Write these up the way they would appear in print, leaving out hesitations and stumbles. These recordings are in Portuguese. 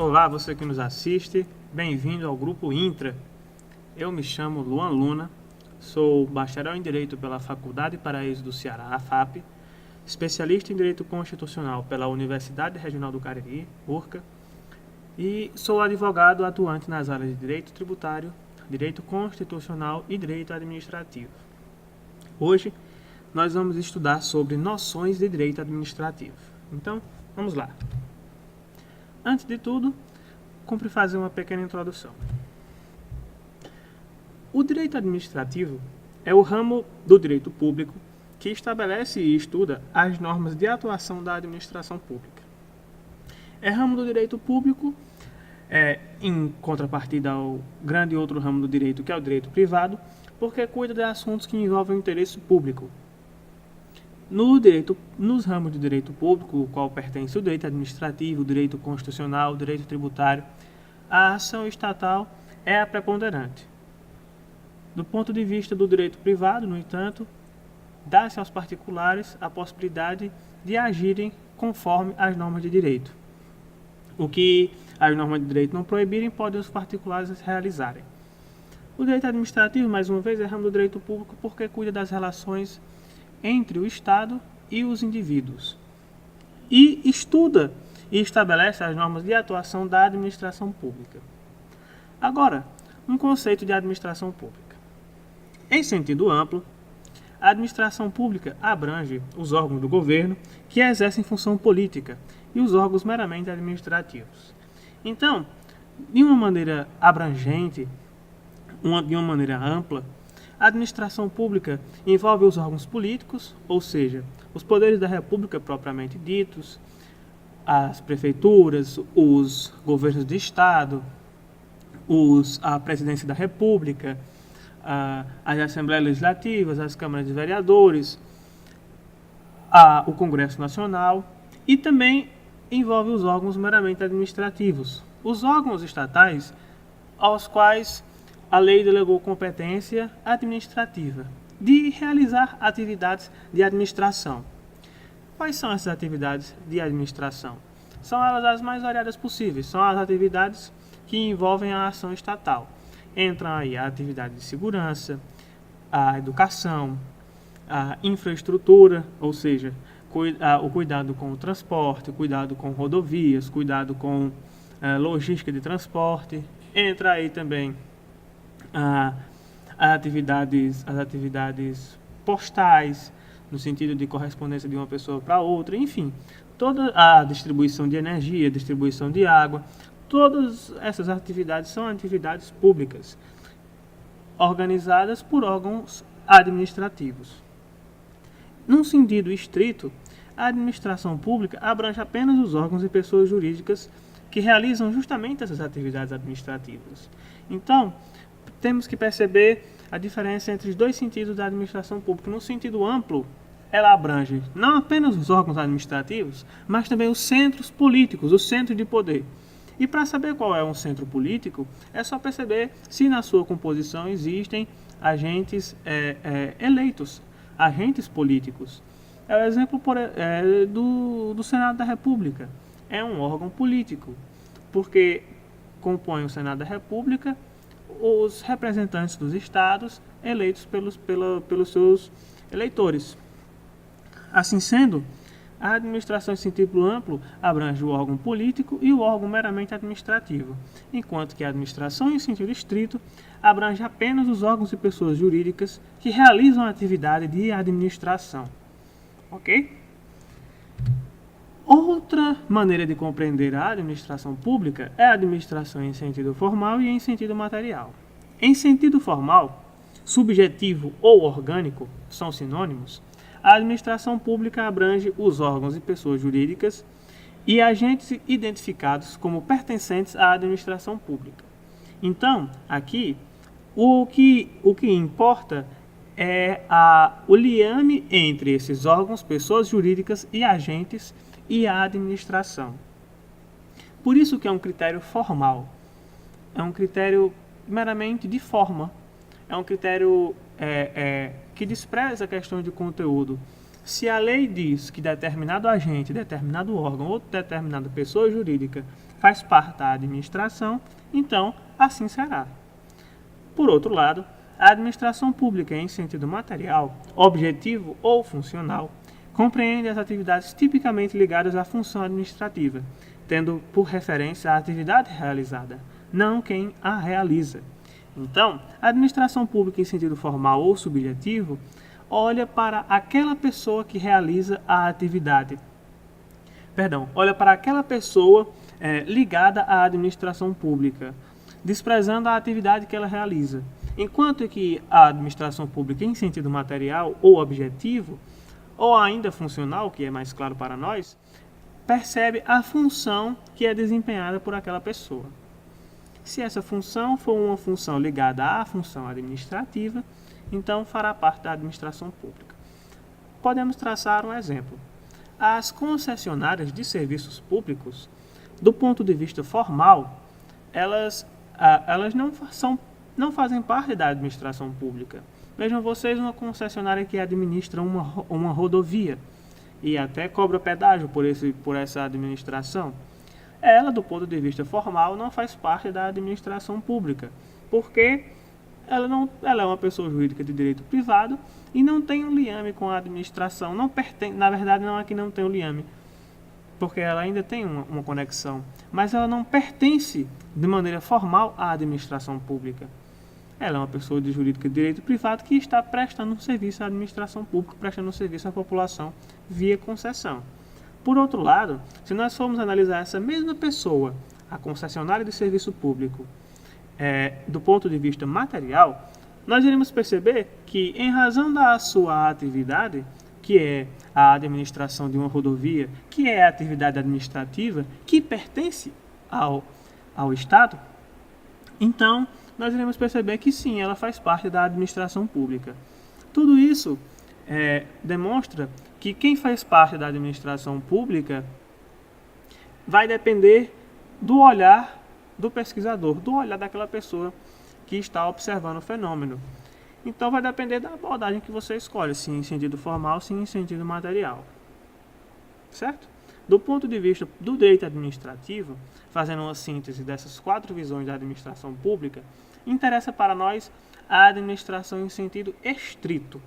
Olá, você que nos assiste, bem-vindo ao Grupo Intra. Eu me chamo Luan Luna, sou bacharel em Direito pela Faculdade Paraíso do Ceará, AFAP, especialista em Direito Constitucional pela Universidade Regional do Cariri, URCA, e sou advogado atuante nas áreas de Direito Tributário, Direito Constitucional e Direito Administrativo. Hoje, nós vamos estudar sobre noções de Direito Administrativo. Então, vamos lá. Antes de tudo, cumpre fazer uma pequena introdução. O direito administrativo é o ramo do direito público que estabelece e estuda as normas de atuação da administração pública. É ramo do direito público, em contrapartida ao grande outro ramo do direito, que é o direito privado, porque cuida de assuntos que envolvem o interesse público. Nos ramos de direito público, o qual pertence o direito administrativo, o direito constitucional, o direito tributário, a ação estatal é a preponderante. Do ponto de vista do direito privado, no entanto, dá-se aos particulares a possibilidade de agirem conforme as normas de direito. O que as normas de direito não proibirem, podem os particulares realizarem. O direito administrativo, mais uma vez, é ramo do direito público porque cuida das relações entre o Estado e os indivíduos, e estuda e estabelece as normas de atuação da administração pública. Agora, um conceito de administração pública. Em sentido amplo, a administração pública abrange os órgãos do governo que exercem função política e os órgãos meramente administrativos. Então, de uma maneira abrangente, de uma maneira ampla, a administração pública envolve os órgãos políticos, ou seja, os poderes da República propriamente ditos, as prefeituras, os governos de Estado, a presidência da República, as Assembleias Legislativas, as câmaras de vereadores, o Congresso Nacional, e também envolve os órgãos meramente administrativos, os órgãos estatais aos quais a lei delegou competência administrativa de realizar atividades de administração. Quais são essas atividades de administração? São elas as mais variadas possíveis, são as atividades que envolvem a ação estatal. Entram aí a atividade de segurança, a educação, a infraestrutura, ou seja, o cuidado com o transporte, cuidado com rodovias, cuidado com logística de transporte. Entra aí também as atividades postais, no sentido de correspondência de uma pessoa para outra, enfim, toda a distribuição de energia, distribuição de água, todas essas atividades são atividades públicas, organizadas por órgãos administrativos. Num sentido estrito, a administração pública abrange apenas os órgãos e pessoas jurídicas que realizam justamente essas atividades administrativas. Então, temos que perceber a diferença entre os dois sentidos da administração pública. No sentido amplo, ela abrange não apenas os órgãos administrativos, mas também os centros políticos, os centros de poder. E para saber qual é um centro político, é só perceber se na sua composição existem agentes eleitos, agentes políticos. É o exemplo do Senado da República. É um órgão político, porque compõe o Senado da República os representantes dos estados eleitos pelos seus eleitores. Assim sendo, a administração em sentido amplo abrange o órgão político e o órgão meramente administrativo, enquanto que a administração em sentido estrito abrange apenas os órgãos e pessoas jurídicas que realizam a atividade de administração. Ok? Outra maneira de compreender a administração pública é a administração em sentido formal e em sentido material. Em sentido formal, subjetivo ou orgânico são sinônimos, a administração pública abrange os órgãos e pessoas jurídicas e agentes identificados como pertencentes à administração pública. Então, aqui, o que importa é o liame entre esses órgãos, pessoas jurídicas e agentes e a administração. Por isso que é um critério formal, é um critério meramente de forma, é um critério que despreza a questão de conteúdo. Se a lei diz que determinado agente, determinado órgão ou determinada pessoa jurídica faz parte da administração, então assim será. Por outro lado, a administração pública em sentido material, objetivo ou funcional, compreende as atividades tipicamente ligadas à função administrativa, tendo por referência a atividade realizada, não quem a realiza. Então, a administração pública em sentido formal ou subjetivo olha para aquela pessoa que realiza a atividade. Olha para aquela pessoa ligada à administração pública, desprezando a atividade que ela realiza. Enquanto que a administração pública em sentido material ou objetivo, ou ainda funcional, que é mais claro para nós, percebe a função que é desempenhada por aquela pessoa. Se essa função for uma função ligada à função administrativa, então fará parte da administração pública. Podemos traçar um exemplo. As concessionárias de serviços públicos, do ponto de vista formal, elas não fazem parte da administração pública. Vejam vocês uma concessionária que administra uma rodovia e até cobra pedágio por essa administração. Ela, do ponto de vista formal, não faz parte da administração pública, porque ela é uma pessoa jurídica de direito privado e não tem um liame com a administração. Na verdade, não é que não tem um liame, porque ela ainda tem uma conexão, mas ela não pertence de maneira formal à administração pública. Ela é uma pessoa de jurídica de direito privado que está prestando um serviço à administração pública, prestando um serviço à população via concessão. Por outro lado, se nós formos analisar essa mesma pessoa, a concessionária de serviço público, do ponto de vista material, nós iremos perceber que, em razão da sua atividade, que é a administração de uma rodovia, que é a atividade administrativa, que pertence ao Estado, então nós iremos perceber que sim, ela faz parte da administração pública. Tudo isso demonstra que quem faz parte da administração pública vai depender do olhar do pesquisador, do olhar daquela pessoa que está observando o fenômeno. Então vai depender da abordagem que você escolhe, se em sentido formal, se em sentido material. Certo? Do ponto de vista do direito administrativo, fazendo uma síntese dessas 4 visões da administração pública, interessa para nós a administração em sentido estrito.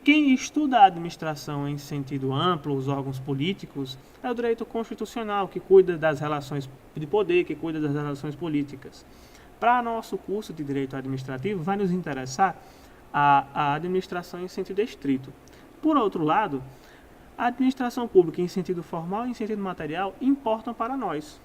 Quem estuda a administração em sentido amplo, os órgãos políticos, é o direito constitucional, que cuida das relações de poder, que cuida das relações políticas. Para nosso curso de direito administrativo, vai nos interessar a administração em sentido estrito. Por outro lado, a administração pública em sentido formal e em sentido material importam para nós.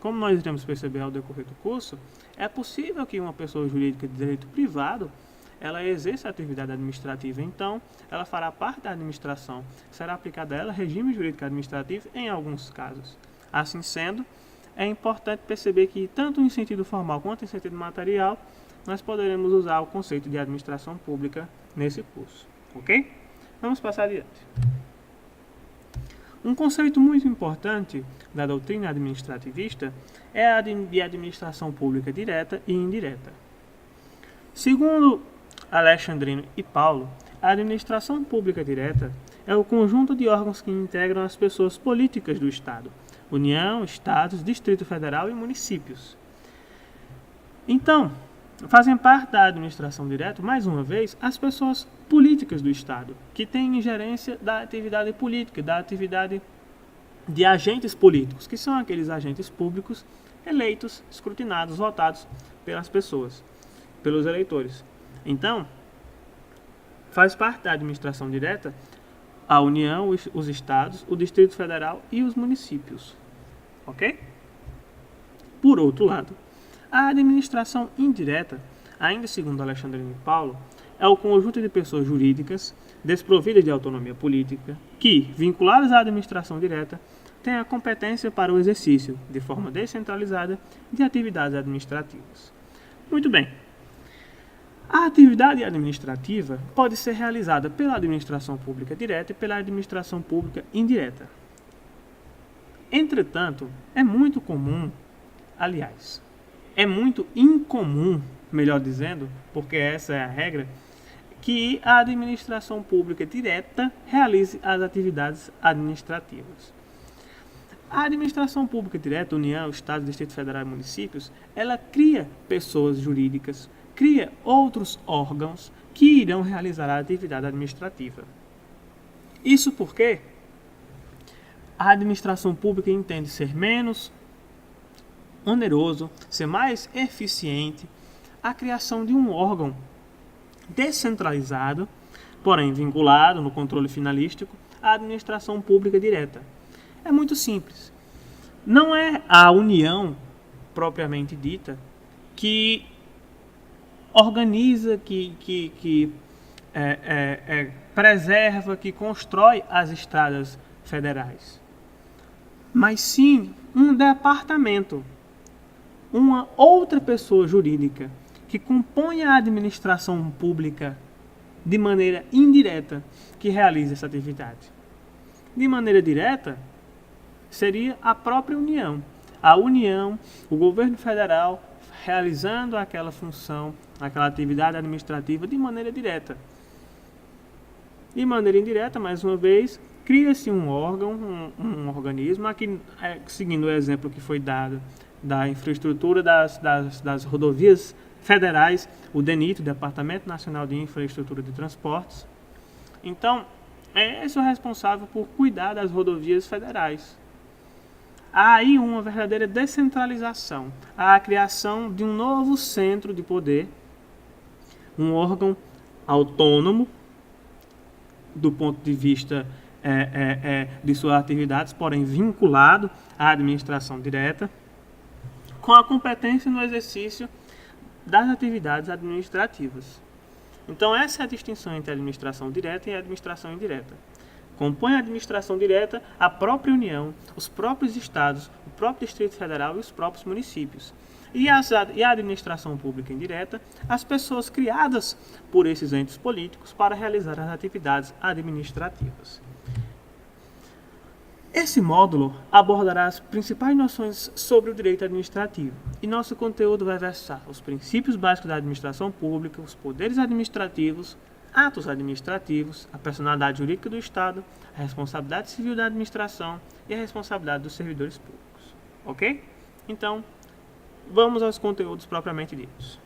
Como nós iremos perceber ao decorrer do curso, é possível que uma pessoa jurídica de direito privado ela exerça a atividade administrativa, então ela fará parte da administração. Será aplicado a ela regime jurídico administrativo em alguns casos. Assim sendo, é importante perceber que, tanto em sentido formal quanto em sentido material, nós poderemos usar o conceito de administração pública nesse curso. Ok? Vamos passar adiante. Um conceito muito importante da doutrina administrativista é a de administração pública direta e indireta. Segundo Alexandrino e Paulo, a administração pública direta é o conjunto de órgãos que integram as pessoas políticas do Estado, União, Estados, Distrito Federal e municípios. Então, fazem parte da administração direta, mais uma vez, as pessoas políticas do Estado, que têm ingerência da atividade política, da atividade de agentes políticos, que são aqueles agentes públicos eleitos, escrutinados, votados pelas pessoas, pelos eleitores. Então, faz parte da administração direta a União, os Estados, o Distrito Federal e os municípios. Ok? Por outro lado, a administração indireta, ainda segundo Alexandrino e Paulo, é o conjunto de pessoas jurídicas desprovidas de autonomia política que, vinculadas à administração direta, têm a competência para o exercício, de forma descentralizada, de atividades administrativas. Muito bem. A atividade administrativa pode ser realizada pela administração pública direta e pela administração pública indireta. Entretanto, é muito comum, aliás, é muito incomum, melhor dizendo, porque essa é a regra, que a administração pública direta realize as atividades administrativas. A administração pública direta, União, Estado, Distrito Federal e municípios, ela cria pessoas jurídicas, cria outros órgãos que irão realizar a atividade administrativa. Isso porque a administração pública entende ser menos oneroso, ser mais eficiente a criação de um órgão descentralizado, porém vinculado no controle finalístico à administração pública direta. É muito simples. Não é a União propriamente dita que organiza, que preserva, que constrói as estradas federais, mas sim um departamento, uma outra pessoa jurídica que compõe a administração pública de maneira indireta que realiza essa atividade. De maneira direta, seria a própria União. A União, o governo federal, realizando aquela função, aquela atividade administrativa de maneira direta. De maneira indireta, mais uma vez, cria-se um órgão, um organismo, aqui, seguindo o exemplo que foi dado da infraestrutura das rodovias federais, o DENIT, o Departamento Nacional de Infraestrutura de Transportes. Então, é esse o responsável por cuidar das rodovias federais. Há aí uma verdadeira descentralização, há a criação de um novo centro de poder, um órgão autônomo do ponto de vista de suas atividades, porém vinculado à administração direta, com a competência no exercício das atividades administrativas. Então essa é a distinção entre a administração direta e a administração indireta. Compõe a administração direta a própria União, os próprios estados, o próprio Distrito Federal e os próprios municípios. E a administração pública indireta, as pessoas criadas por esses entes políticos para realizar as atividades administrativas. Esse módulo abordará as principais noções sobre o direito administrativo, e nosso conteúdo vai versar os princípios básicos da administração pública, os poderes administrativos, atos administrativos, a personalidade jurídica do Estado, a responsabilidade civil da administração e a responsabilidade dos servidores públicos. Ok? Então, vamos aos conteúdos propriamente ditos.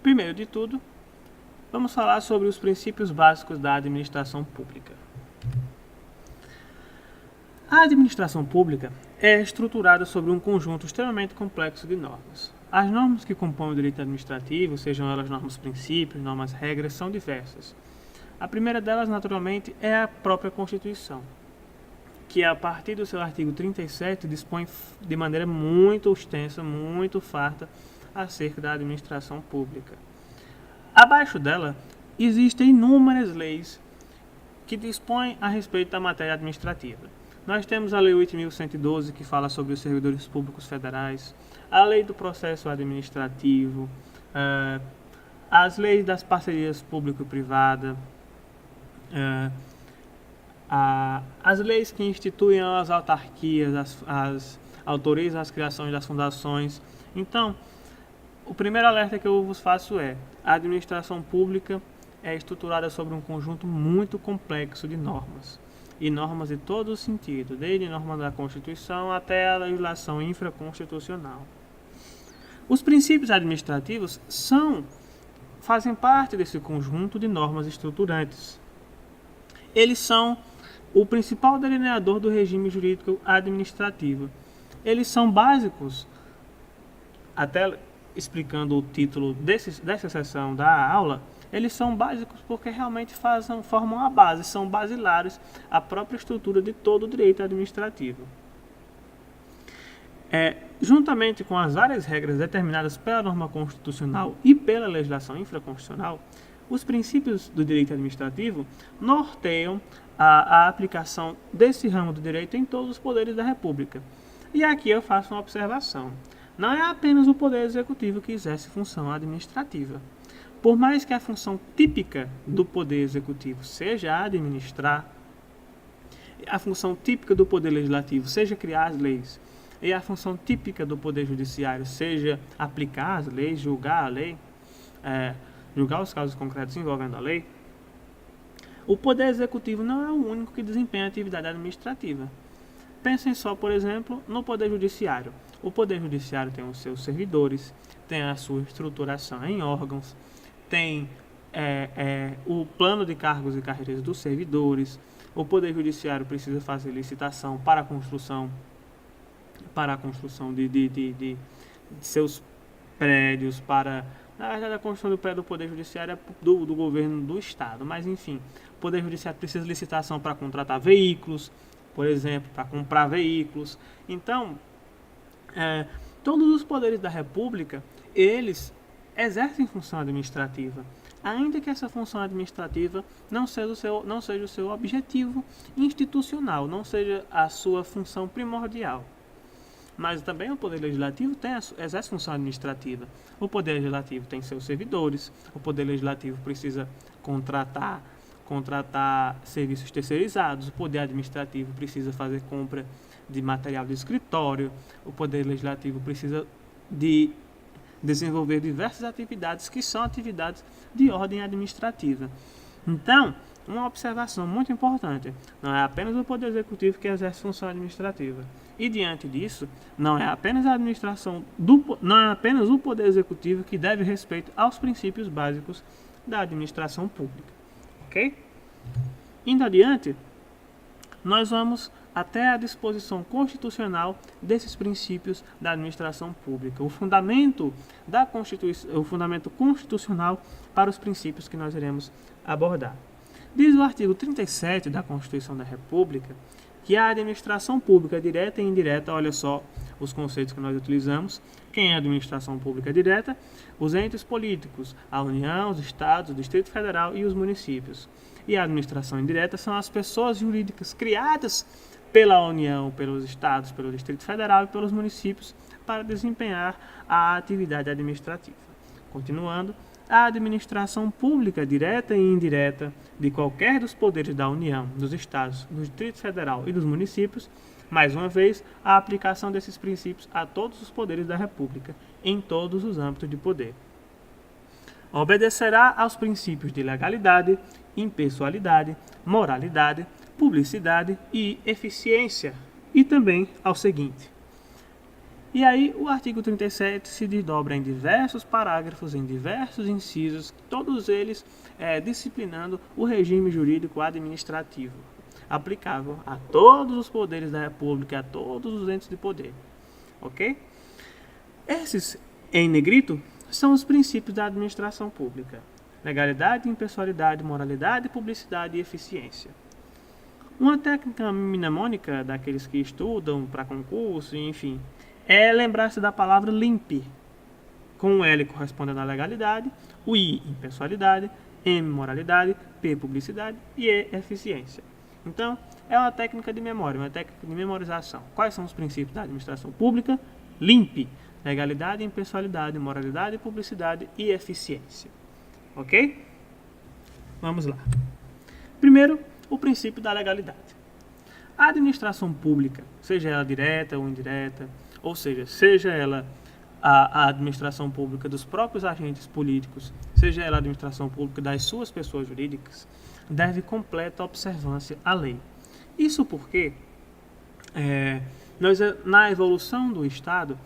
Primeiro de tudo, vamos falar sobre os princípios básicos da administração pública. A administração pública é estruturada sobre um conjunto extremamente complexo de normas. As normas que compõem o direito administrativo, sejam elas normas princípios, normas regras, são diversas. A primeira delas, naturalmente, é a própria Constituição, que a partir do seu artigo 37 dispõe de maneira muito extensa, muito farta, acerca da administração pública. Abaixo dela, existem inúmeras leis que dispõem a respeito da matéria administrativa. Nós temos a Lei 8.112, que fala sobre os servidores públicos federais, a Lei do Processo Administrativo, as leis das parcerias público-privada, as leis que instituem as autarquias, autorizam as criações das fundações. Então, o primeiro alerta que eu vos faço é: a administração pública é estruturada sobre um conjunto muito complexo de normas. E normas de todo o sentido, desde normas da Constituição até a legislação infraconstitucional. Os princípios administrativos fazem parte desse conjunto de normas estruturantes. Eles são o principal delineador do regime jurídico administrativo. Eles são básicos, até explicando o título dessa sessão da aula, eles são básicos porque realmente formam a base, são basilares à própria estrutura de todo o direito administrativo. Juntamente com as várias regras determinadas pela norma constitucional e pela legislação infraconstitucional, os princípios do direito administrativo norteiam a aplicação desse ramo do direito em todos os poderes da República. E aqui eu faço uma observação. Não é apenas o Poder Executivo que exerce função administrativa. Por mais que a função típica do Poder Executivo seja administrar, a função típica do Poder Legislativo seja criar as leis, e a função típica do Poder Judiciário seja aplicar as leis, julgar a lei, julgar os casos concretos envolvendo a lei, o Poder Executivo não é o único que desempenha atividade administrativa. Pensem só, por exemplo, no Poder Judiciário. O Poder Judiciário tem os seus servidores, tem a sua estruturação em órgãos, tem o plano de cargos e carreiras dos servidores. O Poder Judiciário precisa fazer licitação para a construção de seus prédios, na verdade, a construção do prédio do Poder Judiciário é do governo do Estado, mas enfim, o Poder Judiciário precisa de licitação para contratar veículos, por exemplo, para comprar veículos. Então, todos os poderes da República, eles exercem função administrativa, ainda que essa função administrativa não seja o seu objetivo institucional, não seja a sua função primordial. Mas também o Poder Legislativo exerce função administrativa. O Poder Legislativo tem seus servidores, o Poder Legislativo precisa contratar serviços terceirizados, o Poder Administrativo precisa fazer compra de material de escritório, o Poder Legislativo precisa de desenvolver diversas atividades que são atividades de ordem administrativa. Então, uma observação muito importante, não é apenas o Poder Executivo que exerce função administrativa. E diante disso, não é apenas o Poder Executivo que deve respeito aos princípios básicos da administração pública. Ok? Indo adiante, nós vamos até a disposição constitucional desses princípios da administração pública, o fundamento constitucional para os princípios que nós iremos abordar. Diz o artigo 37 da Constituição da República que a administração pública direta e indireta, olha só os conceitos que nós utilizamos. Quem é a administração pública direta? Os entes políticos, a União, os Estados, o Distrito Federal e os municípios. E a administração indireta são as pessoas jurídicas criadas pela União, pelos Estados, pelo Distrito Federal e pelos municípios para desempenhar a atividade administrativa. Continuando, a administração pública direta e indireta de qualquer dos poderes da União, dos Estados, do Distrito Federal e dos municípios, mais uma vez, a aplicação desses princípios a todos os poderes da República, em todos os âmbitos de poder. Obedecerá aos princípios de legalidade, impessoalidade, moralidade, publicidade e eficiência, e também ao seguinte. E aí o artigo 37 se desdobra em diversos parágrafos, em diversos incisos, todos eles disciplinando o regime jurídico administrativo, aplicável a todos os poderes da República, a todos os entes de poder. Ok? Esses, em negrito, são os princípios da administração pública: legalidade, impessoalidade, moralidade, publicidade e eficiência. Uma técnica mnemônica daqueles que estudam para concurso, enfim, é lembrar-se da palavra LIMP, com o L correspondendo à legalidade, o I impessoalidade, M moralidade, P publicidade e E eficiência. Então, é uma técnica de memória, uma técnica de memorização. Quais são os princípios da administração pública? LIMP, legalidade, impessoalidade, moralidade, publicidade e eficiência. Ok? Vamos lá. Primeiro, o princípio da legalidade. A administração pública, seja ela direta ou indireta, ou seja ela a administração pública dos próprios agentes políticos, seja ela a administração pública das suas pessoas jurídicas, deve completa observância à lei. Isso porque, na evolução do Estado,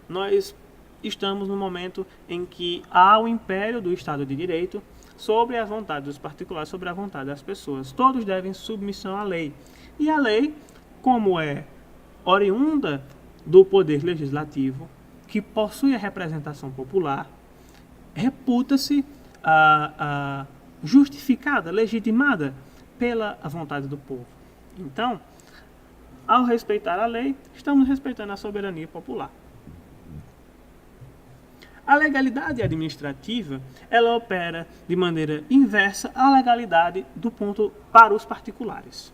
nós estamos no momento em que há o império do Estado de Direito sobre a vontade dos particulares, sobre a vontade das pessoas. Todos devem submissão à lei. E a lei, como é oriunda do Poder Legislativo, que possui a representação popular, reputa-se justificada, legitimada pela vontade do povo. Então, ao respeitar a lei, estamos respeitando a soberania popular. A legalidade administrativa, ela opera de maneira inversa à legalidade do ponto para os particulares.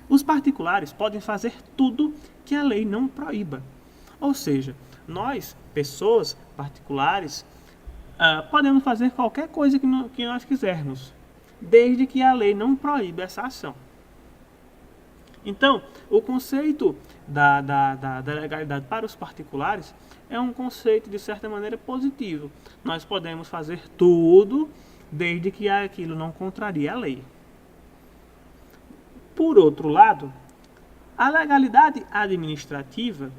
Os particulares podem fazer tudo que a lei não proíba. Ou seja, nós, pessoas particulares, podemos fazer qualquer coisa que nós quisermos, desde que a lei não proíba essa ação. Então, o conceito da legalidade para os particulares é um conceito, de certa maneira, positivo. Nós podemos fazer tudo, desde que aquilo não contrarie a lei. Por outro lado, A legalidade administrativa,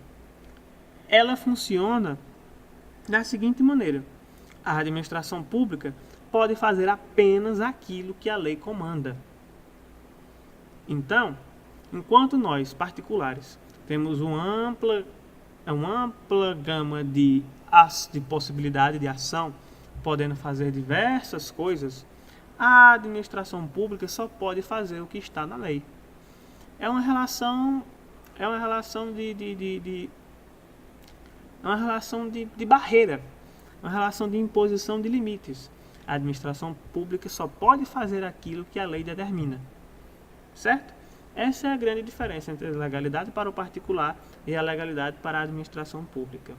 ela funciona da seguinte maneira: a administração pública pode fazer apenas aquilo que a lei comanda. Então, enquanto nós, particulares, temos uma ampla gama de possibilidade de ação, podendo fazer diversas coisas, a administração pública só pode fazer o que está na lei. É uma relação de barreira, uma relação de imposição de limites. A administração pública só pode fazer aquilo que a lei determina. Certo? Essa é a grande diferença entre a legalidade para o particular e a legalidade para a administração pública.